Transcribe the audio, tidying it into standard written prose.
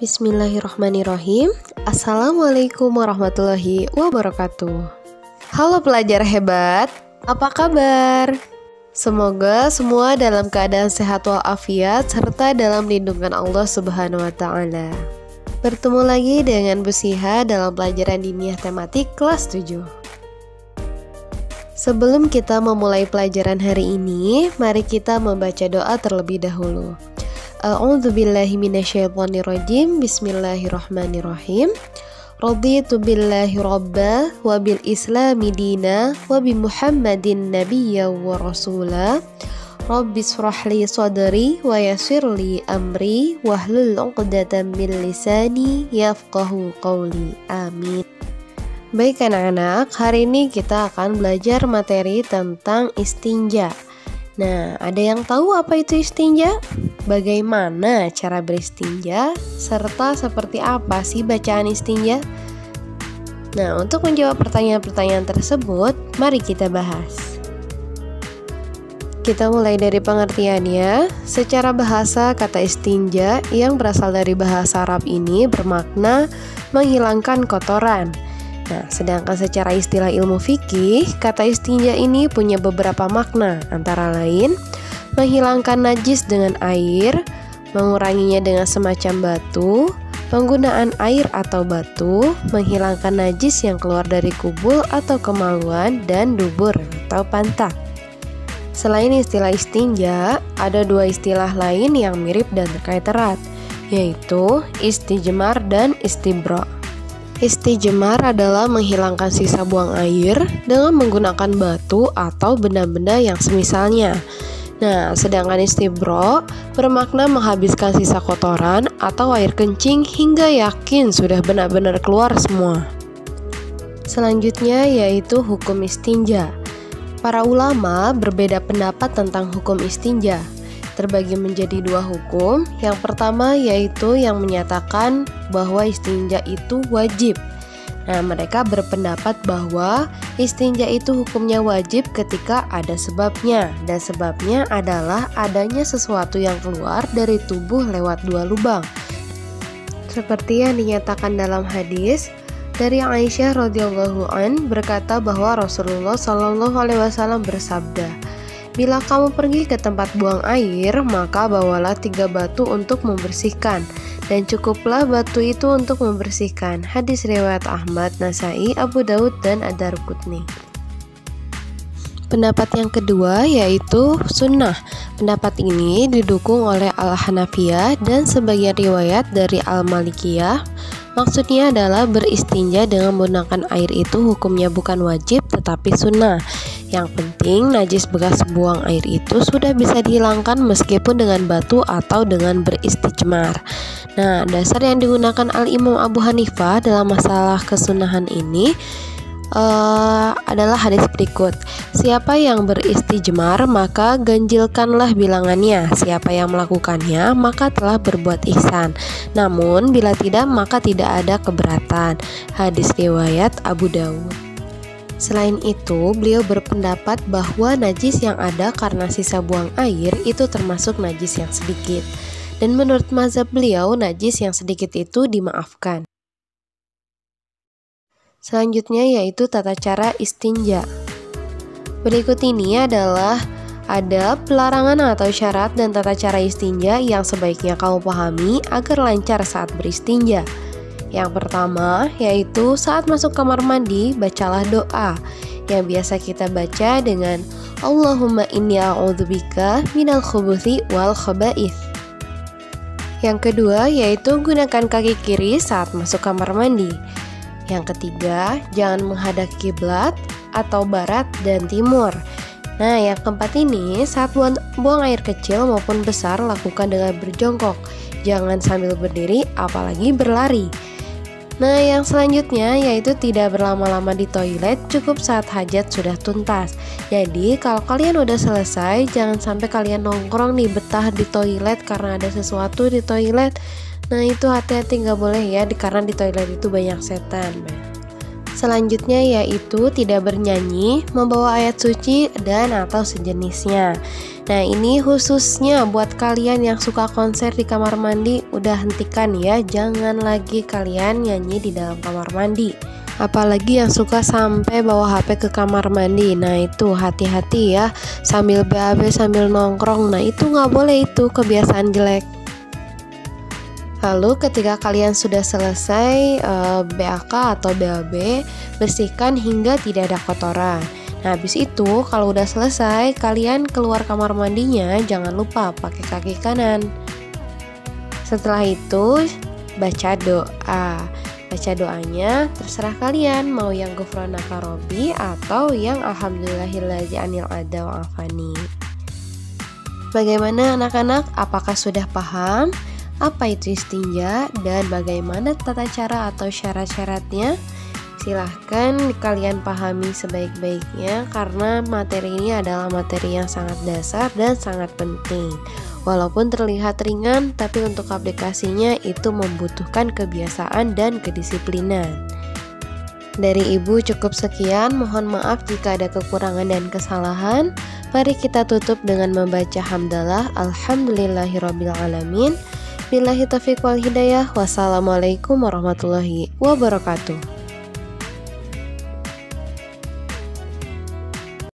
Bismillahirrahmanirrahim. Assalamualaikum warahmatullahi wabarakatuh. Halo pelajar hebat, apa kabar? Semoga semua dalam keadaan sehat walafiat serta dalam lindungan Allah Subhanahu wa Ta'ala. Bertemu lagi dengan Bu Siha dalam pelajaran diniyah tematik kelas 7. Sebelum kita memulai pelajaran hari ini, mari kita membaca doa terlebih dahulu. A'udzubillahi minasyaitonirrajim. Bismillahirrahmanirrahim. Raditu billahi robba wa bil islami dina wa bi Muhammadin nabiyya wa rasula. Rabbis shrahli sadri wa yassirli amri wahlul 'uqdatam min lisani yafqahu qawli. Amin. Baik anak-anak, hari ini kita akan belajar materi tentang istinja. Nah, ada yang tahu apa itu istinja? Bagaimana cara beristinja? Serta seperti apa sih bacaan istinja? Nah, untuk menjawab pertanyaan-pertanyaan tersebut, mari kita bahas. Kita mulai dari pengertiannya. Secara bahasa, kata istinja yang berasal dari bahasa Arab ini bermakna menghilangkan kotoran. Nah, sedangkan secara istilah ilmu fikih, kata istinja ini punya beberapa makna, antara lain menghilangkan najis dengan air, menguranginya dengan semacam batu, penggunaan air atau batu, menghilangkan najis yang keluar dari kubul atau kemaluan, dan dubur atau pantat. Selain istilah istinja, ada dua istilah lain yang mirip dan terkait erat, yaitu istijmar dan istibra. Istijmar adalah menghilangkan sisa buang air dengan menggunakan batu atau benda-benda yang semisalnya. Nah, sedangkan istibra bermakna menghabiskan sisa kotoran atau air kencing hingga yakin sudah benar-benar keluar semua. Selanjutnya yaitu hukum istinja. Para ulama berbeda pendapat tentang hukum istinja. Terbagi menjadi dua hukum. Yang pertama yaitu yang menyatakan bahwa istinja itu wajib. Nah, mereka berpendapat bahwa istinja itu hukumnya wajib ketika ada sebabnya. Dan sebabnya adalah adanya sesuatu yang keluar dari tubuh lewat dua lubang. Seperti yang dinyatakan dalam hadis dari Aisyah radhiyallahu an berkata bahwa Rasulullah shallallahu alaihi wasallam bersabda, "Bila kamu pergi ke tempat buang air, maka bawalah 3 batu untuk membersihkan, dan cukuplah batu itu untuk membersihkan." Hadis riwayat Ahmad, Nasai, Abu Daud, dan Ad-Darqutni. Pendapat yang kedua yaitu sunnah. Pendapat ini didukung oleh Al-Hanafiyah dan sebagian riwayat dari Al-Malikiyah. Maksudnya adalah beristinja dengan menggunakan air itu hukumnya bukan wajib tetapi sunnah. Yang penting najis bekas buang air itu sudah bisa dihilangkan meskipun dengan batu atau dengan beristijmar. Nah, dasar yang digunakan Al-Imam Abu Hanifah dalam masalah kesunahan ini adalah hadis berikut. Siapa yang beristijmar maka ganjilkanlah bilangannya. Siapa yang melakukannya maka telah berbuat ihsan. Namun bila tidak maka tidak ada keberatan. Hadis riwayat Abu Daud. Selain itu, beliau berpendapat bahwa najis yang ada karena sisa buang air itu termasuk najis yang sedikit. Dan menurut mazhab beliau, najis yang sedikit itu dimaafkan. Selanjutnya yaitu tata cara istinja. Berikut ini adalah adab, pelarangan atau syarat dan tata cara istinja yang sebaiknya kamu pahami agar lancar saat beristinja. Yang pertama yaitu saat masuk kamar mandi, bacalah doa yang biasa kita baca dengan Allahumma inni a'udzubika minal khubuthi wal khaba'ith. Yang kedua yaitu gunakan kaki kiri saat masuk kamar mandi. Yang ketiga, jangan menghadap kiblat atau barat dan timur. Nah, yang keempat ini, saat buang air kecil maupun besar, lakukan dengan berjongkok. Jangan sambil berdiri, apalagi berlari. Nah, yang selanjutnya yaitu tidak berlama-lama di toilet, cukup saat hajat sudah tuntas. Jadi, kalau kalian udah selesai, jangan sampai kalian nongkrong nih betah di toilet karena ada sesuatu di toilet. Nah, itu hati-hati, nggak boleh ya, karena di toilet itu banyak setan. Selanjutnya yaitu tidak bernyanyi, membawa ayat suci dan atau sejenisnya. Nah, ini khususnya buat kalian yang suka konser di kamar mandi, udah hentikan ya, jangan lagi kalian nyanyi di dalam kamar mandi. Apalagi yang suka sampai bawa HP ke kamar mandi. Nah, itu hati-hati ya, sambil BAB sambil nongkrong. Nah, itu nggak boleh, itu kebiasaan jelek. Lalu ketika kalian sudah selesai BAK atau BAB, bersihkan hingga tidak ada kotoran. Nah, habis itu kalau udah selesai, kalian keluar kamar mandinya jangan lupa pakai kaki kanan. Setelah itu baca doa. Baca doanya terserah kalian, mau yang Ghufranaka Robbi atau yang Alhamdulillahillazi anil ada wa afani. Bagaimana anak-anak? Apakah sudah paham apa itu istinja dan bagaimana tata cara atau syarat-syaratnya? Silahkan kalian pahami sebaik-baiknya karena materi ini adalah materi yang sangat dasar dan sangat penting. Walaupun terlihat ringan, tapi untuk aplikasinya itu membutuhkan kebiasaan dan kedisiplinan. Dari Ibu cukup sekian, mohon maaf jika ada kekurangan dan kesalahan. Mari kita tutup dengan membaca hamdalah alhamdulillahirobbilalamin. Billahi taufiq wal hidayah. Wassalamualaikum warahmatullahi wabarakatuh.